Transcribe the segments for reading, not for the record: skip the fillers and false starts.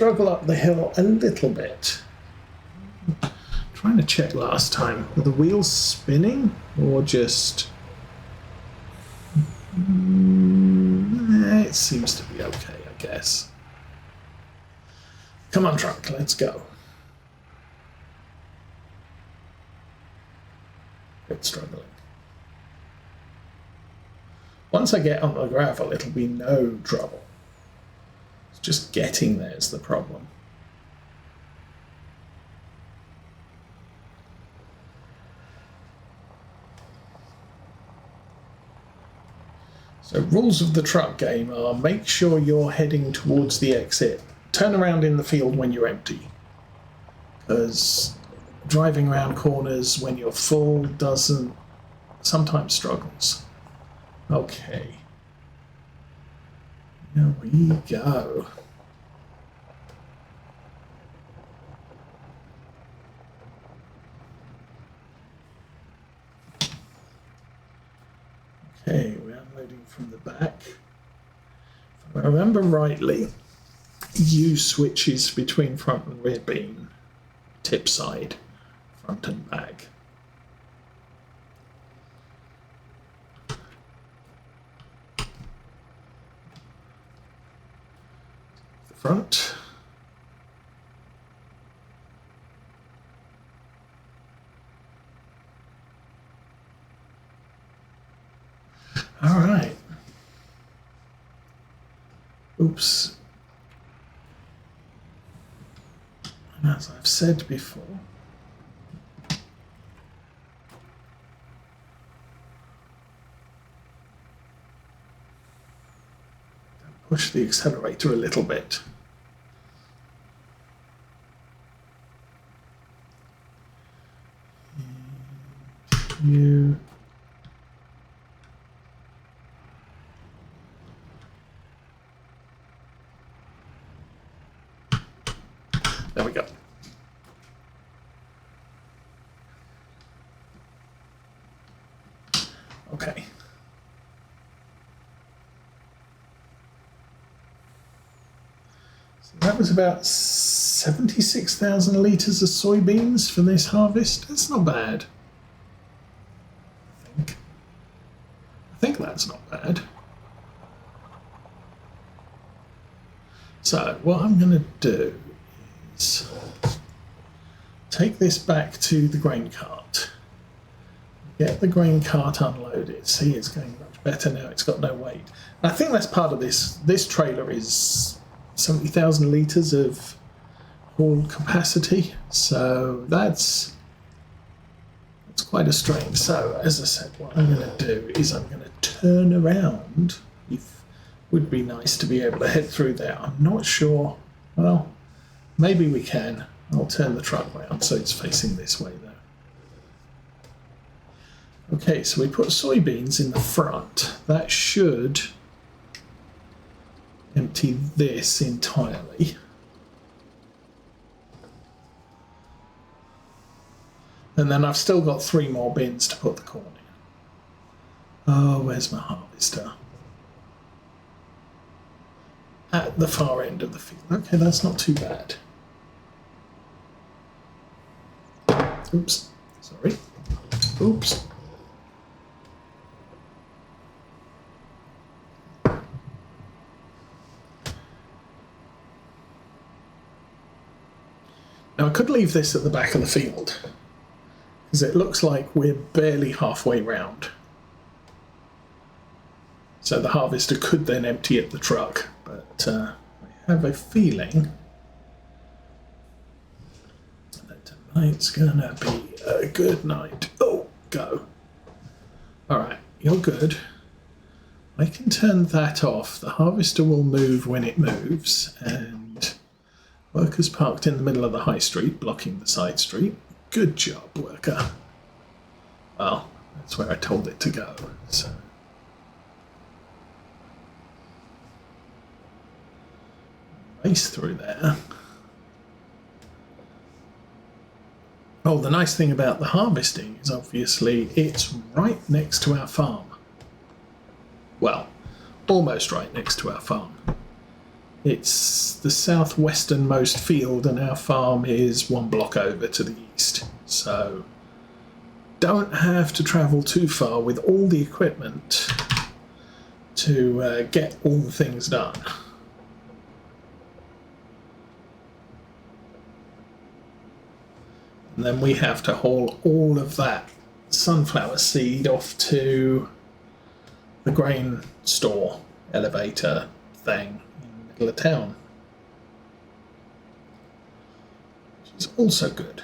struggle up the hill a little bit. Trying to check last time. Were the wheels spinning or just... it seems to be okay, I guess. Come on, truck, let's go. Bit struggling. Once I get on the gravel, it'll be no trouble. It's just getting there's the problem. So rules of the truck game are make sure you're heading towards the exit. Turn around in the field when you're empty. Because driving around corners when you're full doesn't, sometimes struggles. Okay. Here we go. Okay, we're unloading from the back. If I remember rightly, U switches between front and rear beam, tip side, front and back. The front. All right. Oops. And as I've said before, push the accelerator a little bit. You. There we go. Okay. So that was about 76,000 litres of soybeans for this harvest. That's not bad. I think that's not bad. So what I'm going to do is take this back to the grain cart, get the grain cart unloaded. See, it's going much better now. It's got no weight. And I think that's part of this. This trailer is 70,000 litres of haul capacity, so that's quite a strain. So as I said, what I'm going to do is I'm going to turn around. It would be nice to be able to head through there. I'm not sure. Well, maybe we can. I'll turn the truck around so it's facing this way though. Okay, so we put soybeans in the front. That should empty this entirely. And then I've still got 3 more bins to put the corn in. Oh, where's my harvester? At the far end of the field. Okay, that's not too bad. Oops, sorry. Oops. Now I could leave this at the back of the field, because it looks like we're barely halfway round. So the harvester could then empty at the truck, but I have a feeling that tonight's gonna be a good night. Oh, go. All right, you're good. I can turn that off. The harvester will move when it moves, and workers parked in the middle of the high street, blocking the side street. Good job, worker. Well, that's where I told it to go, so. Race through there. Oh, the nice thing about the harvesting is obviously it's right next to our farm. Well, almost right next to our farm. It's the southwesternmost field, and our farm is one block over to the east. So don't have to travel too far with all the equipment to get all the things done. And then we have to haul all of that sunflower seed off to the grain store elevator thing in the middle of town, which is also good.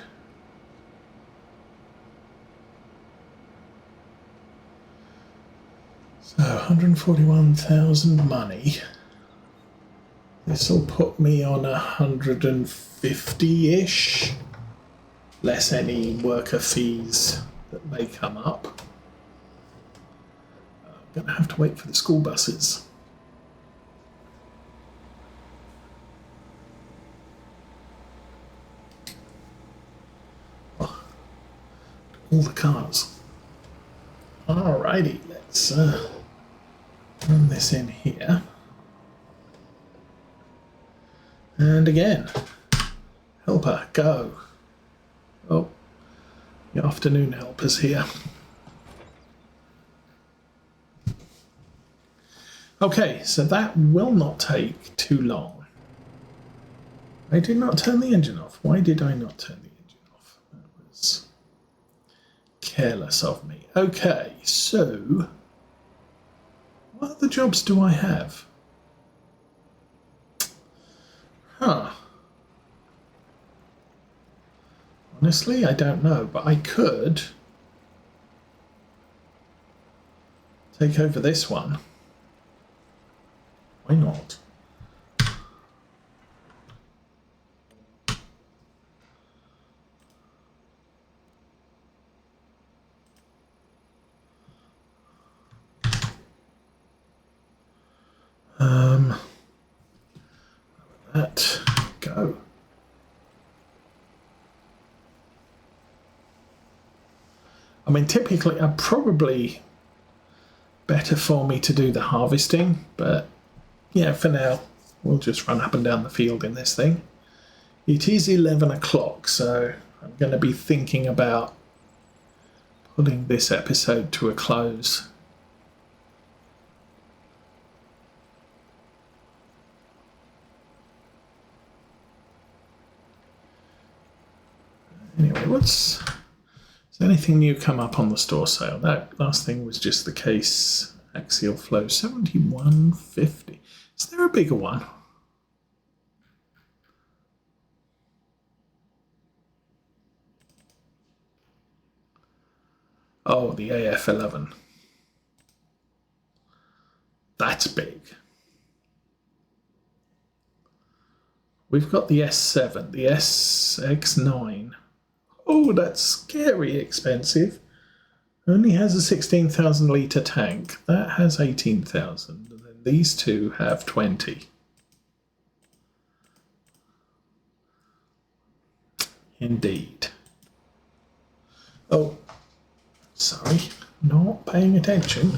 So 141,000 money. This will put me on 150-ish, less any worker fees that may come up. I'm going to have to wait for the school buses. Oh, all the cars. Alrighty, let's run this in here. And again, helper, go. Oh, the afternoon helper's here. Okay, so that will not take too long. I did not turn the engine off. Why did I not turn the engine off? That was careless of me. Okay, so what other jobs do I have? Huh. Honestly, I don't know, but I could take over this one. Why not? That go. I mean, typically, probably better for me to do the harvesting, but yeah, for now, we'll just run up and down the field in this thing. It is 11 o'clock, so I'm going to be thinking about putting this episode to a close. Anyway, has anything new come up on the store sale? That last thing was just the case axial flow 7150. Is there a bigger one? Oh, the AF11. That's big. We've got the S7, the SX9. Oh, that's scary expensive. Only has a 16,000 litre tank. That has 18,000. And then these two have 20. Indeed. Oh, sorry, not paying attention.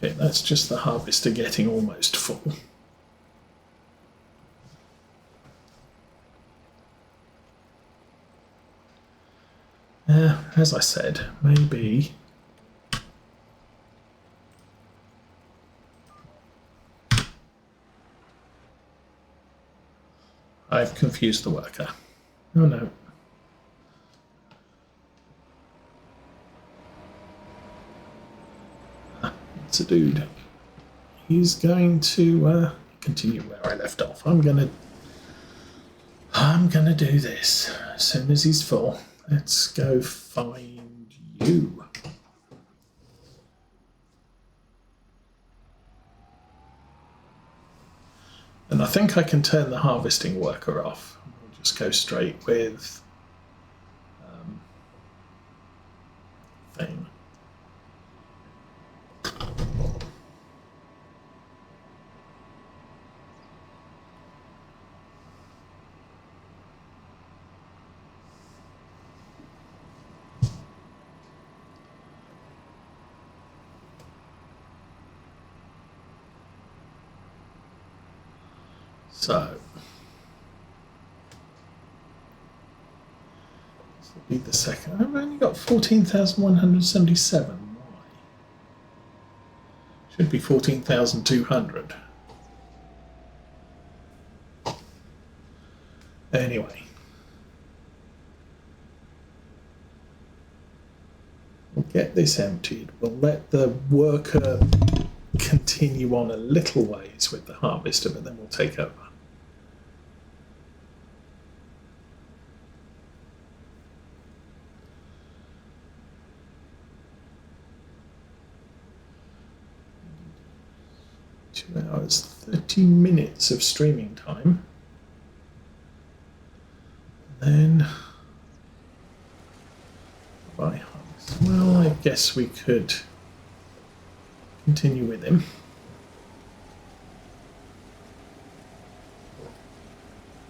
Okay, that's just the harvester getting almost full. As I said, maybe I've confused the worker. Oh no. It's a dude. He's going to continue where I left off. I'm gonna do this as soon as he's full. Let's go find you. And I think I can turn the harvesting worker off. We'll just go straight with thing. So this will be the second. I've only got 14,177. Why? Should be 14,200. Anyway. We'll get this emptied. We'll let the worker continue on a little ways with the harvester, but then we'll take over. Two hours, 30 minutes of streaming time. And then by harvest. Well, I guess we could continue with him.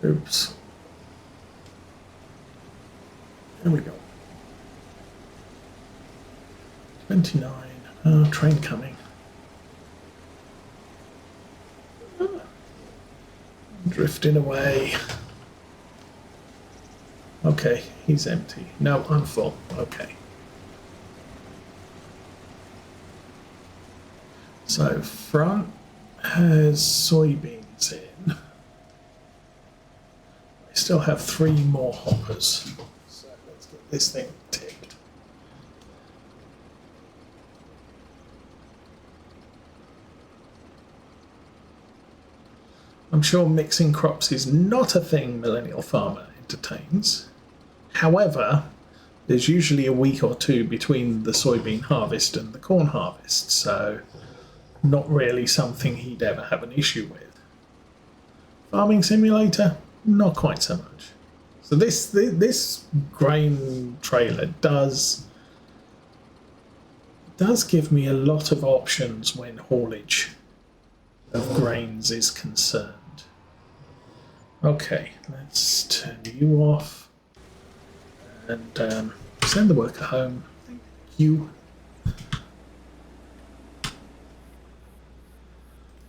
Oops. There we go. 29. Oh, train coming. Drifting away. Okay, he's empty. No, I'm full. Okay. So front has soybeans in. I still have 3 more hoppers. So let's get this thing ticked. I'm sure mixing crops is not a thing Millennial Farmer entertains. However, there's usually a week or 2 between the soybean harvest and the corn harvest, so not really something he'd ever have an issue with. Farming simulator, not quite so much. So this grain trailer does give me a lot of options when haulage of grains is concerned. Okay, let's turn you off and send the worker home. Thank you.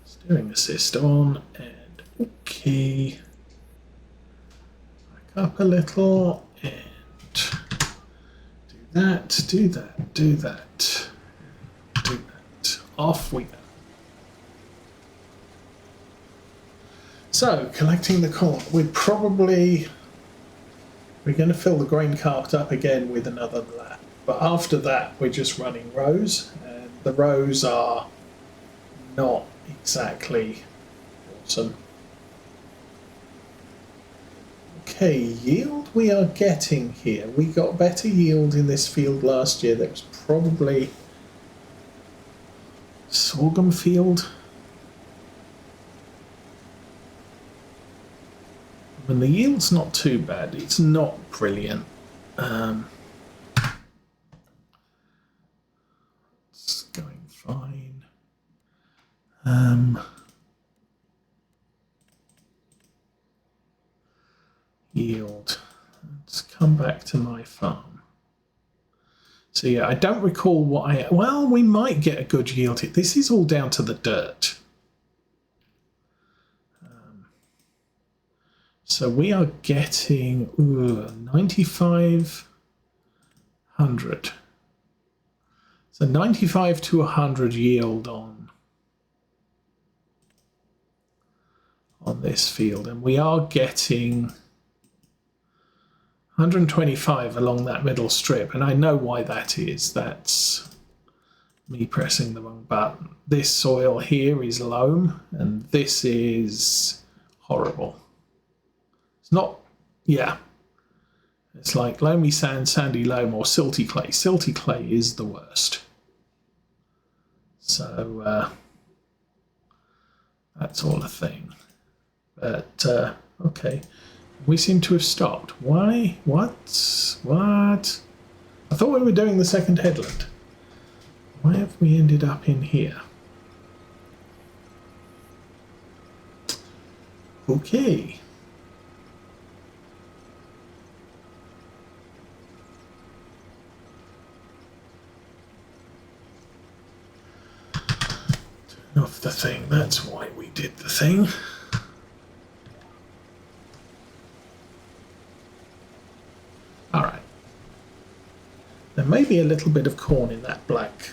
Steering assist on, and okay. Back up a little, and do that, do that, do that, do that. Off we go. So, collecting the corn. We're going to fill the grain cart up again with another lap. But after that, we're just running rows, and the rows are not exactly awesome. Okay, yield we are getting here. We got better yield in this field last year. That was probably sorghum field. And the yield's not too bad. It's not brilliant. It's going fine. Yield. Let's come back to my farm. So yeah, I don't recall what well, we might get a good yield here. This is all down to the dirt. So we are getting 9,500. So 95 to 100 yield on this field, and we are getting 125 along that middle strip, and I know why that is. That's me pressing the wrong button. This soil here is loam, and this is horrible. Not, yeah. It's like loamy sand, sandy loam, or silty clay. Silty clay is the worst. So that's all a thing. But okay, we seem to have stopped. Why? What? What? I thought we were doing the second headland. Why have we ended up in here? Okay. Off the thing, that's why we did the thing. There may be a little bit of corn in that black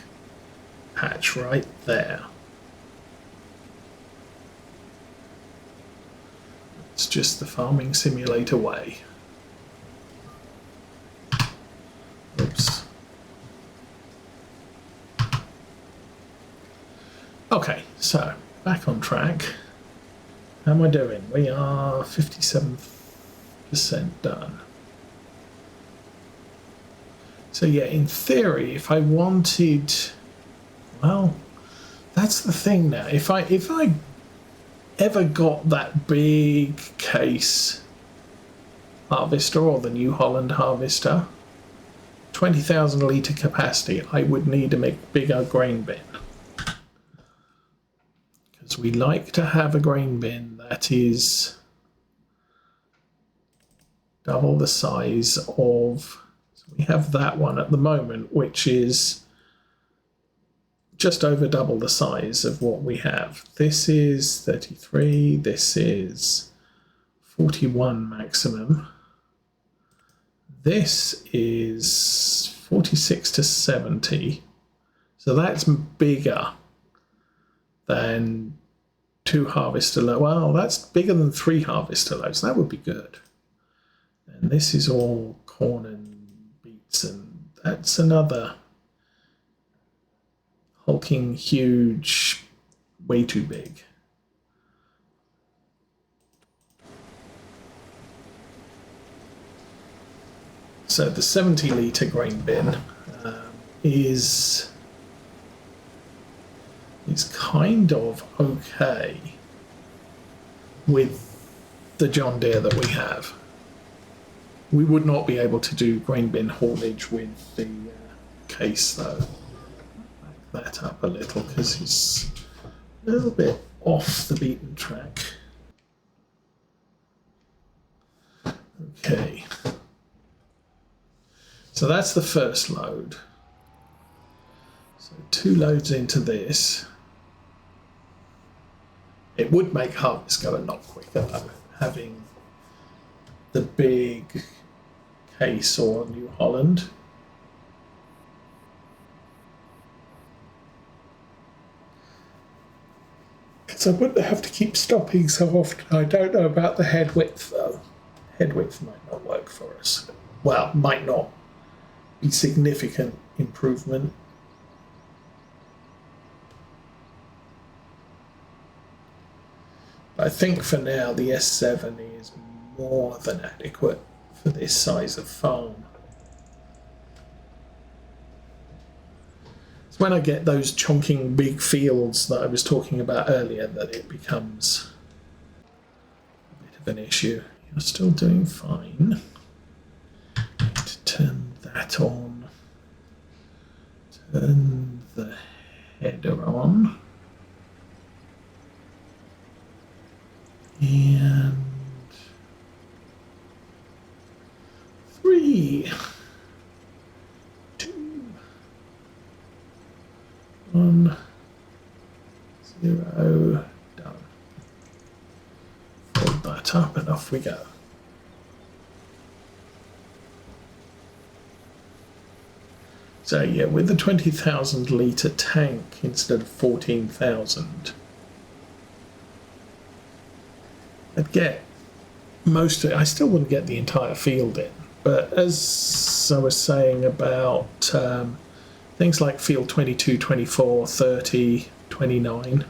patch right there. It's just the farming simulator way. Oops. Okay, so back on track. How am I doing? We are 57% done. So yeah, in theory, if I wanted, well, that's the thing now. If I ever got that big case harvester or the New Holland harvester, 20,000 litre capacity, I would need a bigger grain bin. Because we like to have a grain bin that is double the size of, so we have that one at the moment, which is just over double the size of what we have. This is 33, this is 41 maximum. This is 46 to 70. So that's bigger than 2 harvester loads. Well, that's bigger than 3 harvester loads. That would be good. And this is all corn and beets, and that's another hulking, huge, way too big. So the 70 litre grain bin is kind of okay with the John Deere that we have. We would not be able to do grain bin haulage with the case though. Back that up a little because it's a little bit off the beaten track. Okay. So that's the first load. So 2 loads into this. It would make harvest go a lot quicker though, having the big case or New Holland. Because I wouldn't have to keep stopping so often. I don't know about the head width though. Head width might not work for us. Well, might not be significant improvement. I think for now the S7 is more than adequate for this size of farm. It's when I get those chonking big fields that I was talking about earlier that it becomes a bit of an issue. You're still doing fine. Need to turn that on. Turn the header on. And 3, 2, 1, 0, done. Fold that up and off we go. So yeah, with the 20,000 litre tank instead of 14,000, I'd get most of it. I still wouldn't get the entire field in, but as I was saying about things like field 22, 24, 30, 29,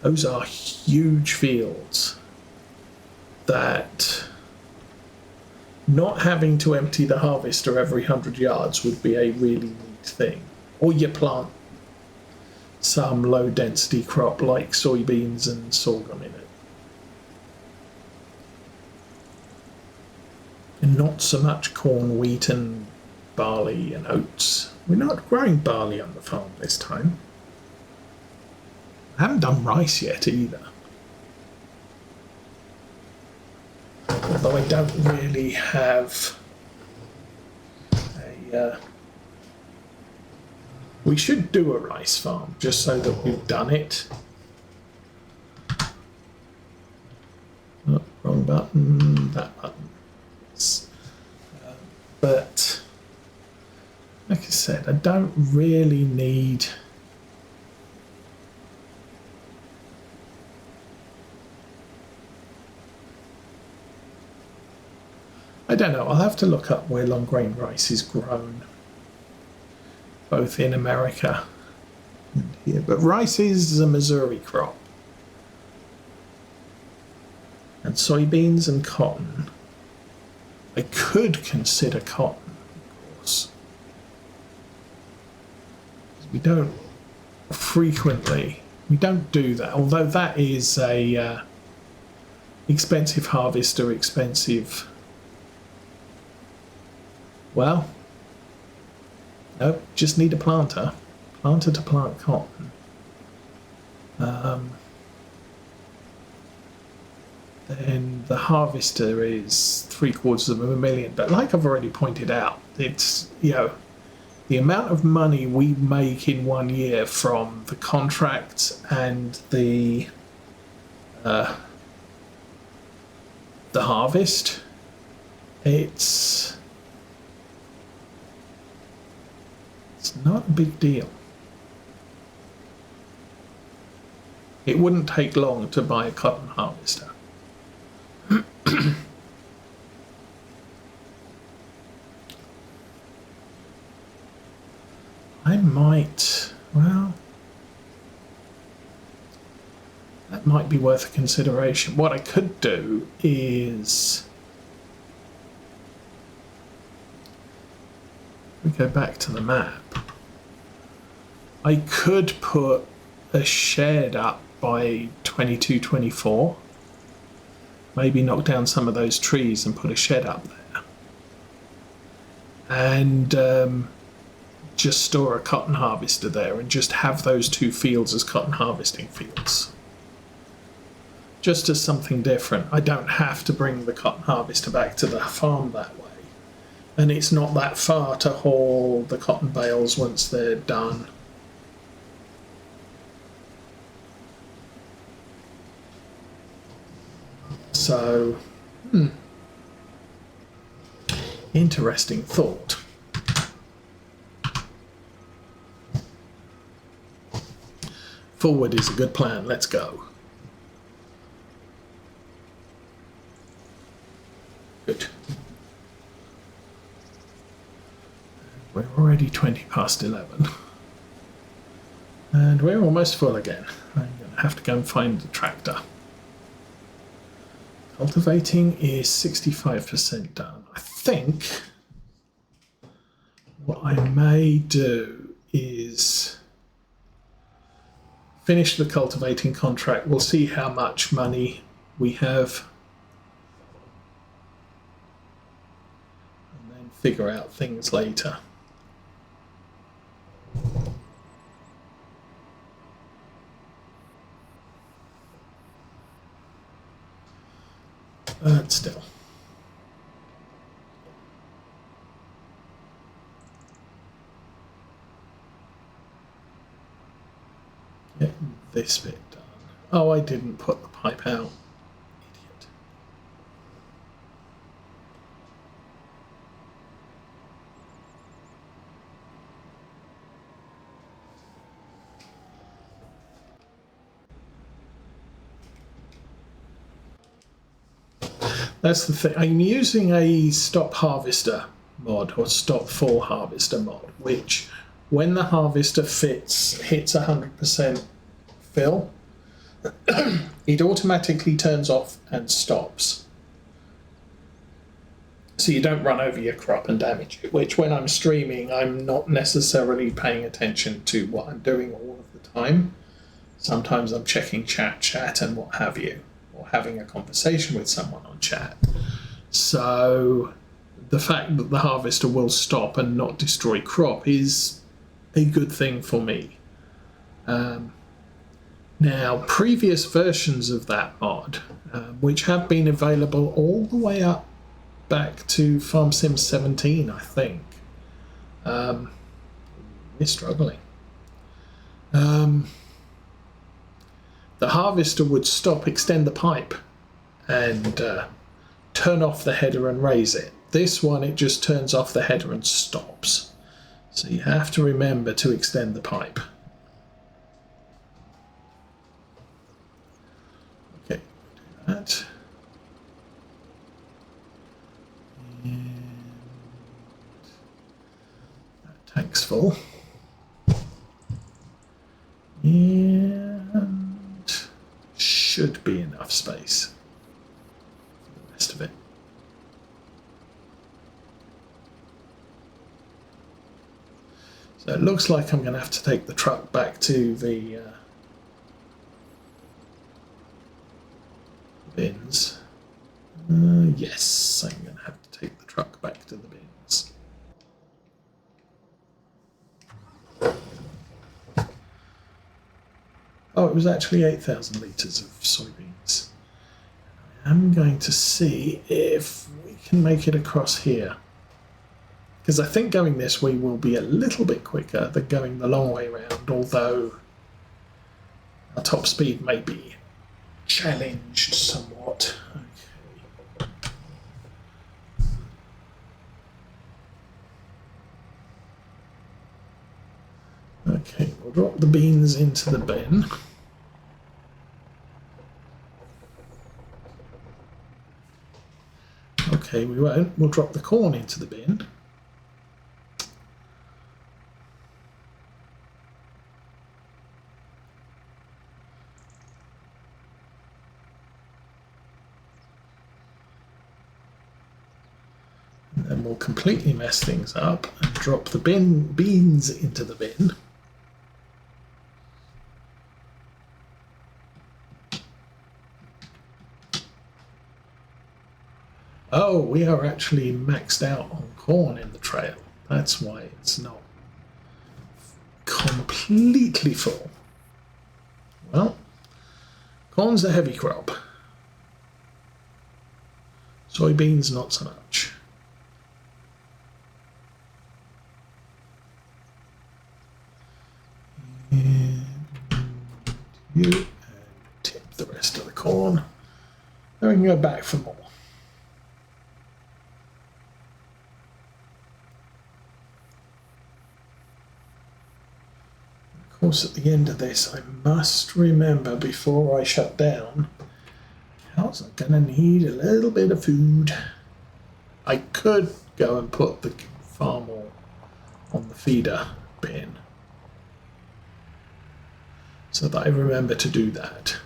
those are huge fields that not having to empty the harvester every 100 yards would be a really neat thing. Or you plant some low density crop like soybeans and sorghum in it. And not so much corn, wheat and barley and oats. We're not growing barley on the farm this time. I haven't done rice yet either. Although I don't really have a... we should do a rice farm, just so that we've done it. Oh, wrong button, that button. But like I said, I don't really need... I don't know, I'll have to look up where long grain rice is grown, both in America and here. But rice is a Missouri crop. And soybeans and cotton. I could consider cotton, of course. We don't do that, although that is a expensive harvester, expensive... Well, nope, just need a planter to plant cotton. Then the harvester is $750,000. But like I've already pointed out, it's, you know, the amount of money we make in 1 year from the contracts and the harvest, it's not a big deal. It wouldn't take long to buy a cotton harvester. I might, well, that might be worth a consideration. What I could do is, we go back to the map, I could put a shed up by 22-24, maybe knock down some of those trees and put a shed up there, and just store a cotton harvester there and just have those two fields as cotton harvesting fields, just as something different. I don't have to bring the cotton harvester back to the farm that way, and it's not that far to haul the cotton bales once they're done. So, interesting thought. Forward is a good plan. Let's go. Good. We're already 11. And we're almost full again. I'm going to have to go and find the tractor. Cultivating is 65% done. I think what I may do is finish the cultivating contract. We'll see how much money we have and then figure out things later. But still. Get this bit done. Oh, I didn't put the pipe out. Idiot. That's the thing. I'm using a stop harvester mod or stop full harvester mod, which when the harvester hits 100% fill, it automatically turns off and stops. So you don't run over your crop and damage it, which when I'm streaming, I'm not necessarily paying attention to what I'm doing all of the time. Sometimes I'm checking chat and what have you, or having a conversation with someone on chat. So the fact that the harvester will stop and not destroy crop is a good thing for me. Now, previous versions of that mod, which have been available all the way up back to Farm Sim 17, I think. We're struggling. The harvester would stop, extend the pipe, and turn off the header and raise it. This one, it just turns off the header and stops. So you have to remember to extend the pipe. Okay, do that. And that tank's full. And should be enough space for the rest of it. So it looks like I'm going to have to take the truck back to the bins. Yes, I'm going to have to take the truck back to the bins. Oh, it was actually 8,000 litres of soybeans. I'm going to see if we can make it across here. Because I think going this way will be a little bit quicker than going the long way round, although our top speed may be challenged somewhat. Okay, we'll drop the beans into the bin. Okay, we won't. We'll drop the corn into the bin. And then we'll completely mess things up and drop the beans into the bin. Oh, we are actually maxed out on corn in the trail. That's why it's not completely full. Well, corn's a heavy crop. Soybeans, not so much. And you and tip the rest of the corn. Then we can go back for more. Of course, at the end of this, I must remember before I shut down, how's I going to need a little bit of food. I could go and put the farm oil on the feeder bin so that I remember to do that.